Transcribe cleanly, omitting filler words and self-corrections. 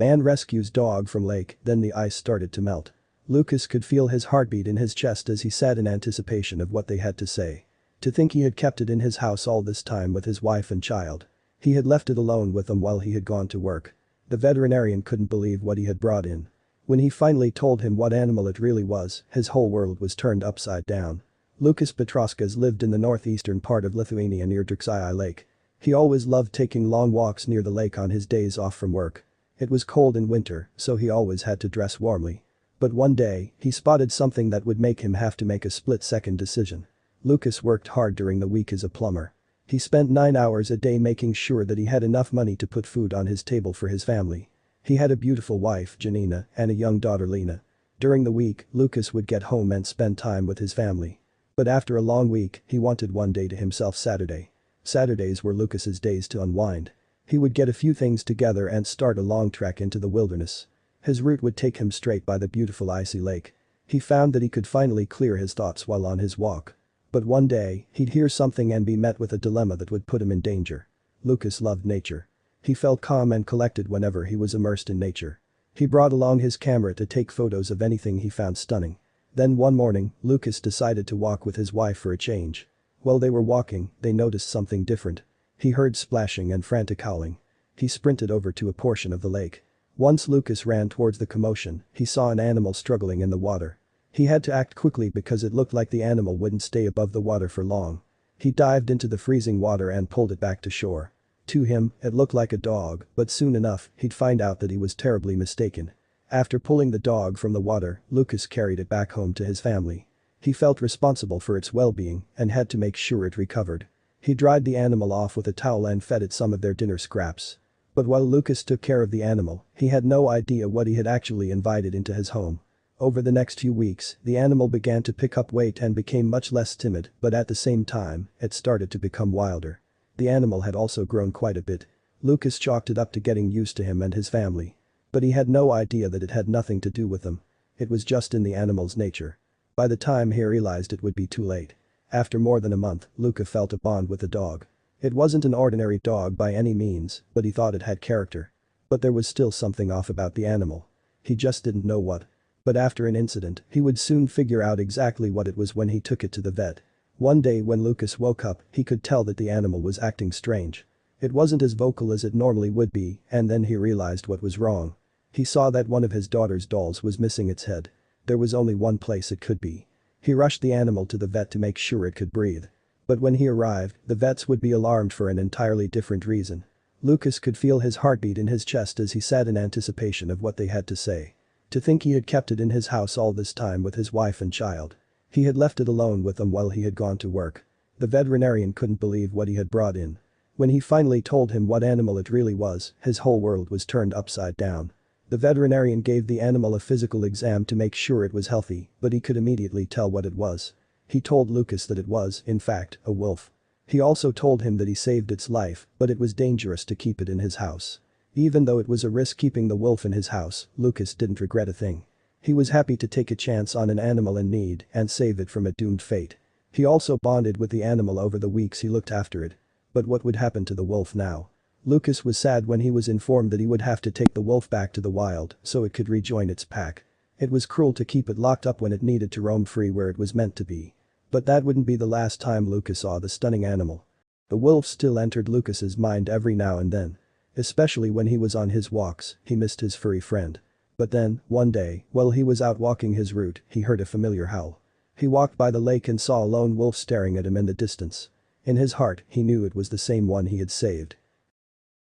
Man rescues dog from lake, then the ice started to melt. Lukas could feel his heartbeat in his chest as he sat in anticipation of what they had to say. To think he had kept it in his house all this time with his wife and child. He had left it alone with them while he had gone to work. The veterinarian couldn't believe what he had brought in. When he finally told him what animal it really was, his whole world was turned upside down. Lukas Petrauskas lived in the northeastern part of Lithuania near Drūkšai Lake. He always loved taking long walks near the lake on his days off from work. It was cold in winter, so he always had to dress warmly. But one day, he spotted something that would make him have to make a split-second decision. Lukas worked hard during the week as a plumber. He spent 9 hours a day making sure that he had enough money to put food on his table for his family. He had a beautiful wife, Janina, and a young daughter, Lena. During the week, Lukas would get home and spend time with his family. But after a long week, he wanted one day to himself: Saturday. Saturdays were Lukas's days to unwind. He would get a few things together and start a long trek into the wilderness. His route would take him straight by the beautiful icy lake. He found that he could finally clear his thoughts while on his walk. But one day, he'd hear something and be met with a dilemma that would put him in danger. Lukas loved nature. He felt calm and collected whenever he was immersed in nature. He brought along his camera to take photos of anything he found stunning. Then one morning, Lukas decided to walk with his wife for a change. While they were walking, they noticed something different. He heard splashing and frantic howling. He sprinted over to a portion of the lake. Once Lukas ran towards the commotion, he saw an animal struggling in the water. He had to act quickly because it looked like the animal wouldn't stay above the water for long. He dived into the freezing water and pulled it back to shore. To him, it looked like a dog, but soon enough, he'd find out that he was terribly mistaken. After pulling the dog from the water, Lukas carried it back home to his family. He felt responsible for its well-being and had to make sure it recovered. He dried the animal off with a towel and fed it some of their dinner scraps. But while Lukas took care of the animal, he had no idea what he had actually invited into his home. Over the next few weeks, the animal began to pick up weight and became much less timid, but at the same time, it started to become wilder. The animal had also grown quite a bit. Lukas chalked it up to getting used to him and his family. But he had no idea that it had nothing to do with them. It was just in the animal's nature. By the time he realized, it would be too late. After more than a month, Lukas felt a bond with the dog. It wasn't an ordinary dog by any means, but he thought it had character. But there was still something off about the animal. He just didn't know what. But after an incident, he would soon figure out exactly what it was when he took it to the vet. One day when Lukas woke up, he could tell that the animal was acting strange. It wasn't as vocal as it normally would be, and then he realized what was wrong. He saw that one of his daughter's dolls was missing its head. There was only one place it could be. He rushed the animal to the vet to make sure it could breathe. But when he arrived, the vets would be alarmed for an entirely different reason. Lukas could feel his heartbeat in his chest as he sat in anticipation of what they had to say. To think he had kept it in his house all this time with his wife and child. He had left it alone with them while he had gone to work. The veterinarian couldn't believe what he had brought in. When he finally told him what animal it really was, his whole world was turned upside down. The veterinarian gave the animal a physical exam to make sure it was healthy, but he could immediately tell what it was. He told Lukas that it was, in fact, a wolf. He also told him that he saved its life, but it was dangerous to keep it in his house. Even though it was a risk keeping the wolf in his house, Lukas didn't regret a thing. He was happy to take a chance on an animal in need and save it from a doomed fate. He also bonded with the animal over the weeks he looked after it. But what would happen to the wolf now? Lukas was sad when he was informed that he would have to take the wolf back to the wild so it could rejoin its pack. It was cruel to keep it locked up when it needed to roam free where it was meant to be. But that wouldn't be the last time Lukas saw the stunning animal. The wolf still entered Lukas's mind every now and then. Especially when he was on his walks, he missed his furry friend. But then, one day, while he was out walking his route, he heard a familiar howl. He walked by the lake and saw a lone wolf staring at him in the distance. In his heart, he knew it was the same one he had saved.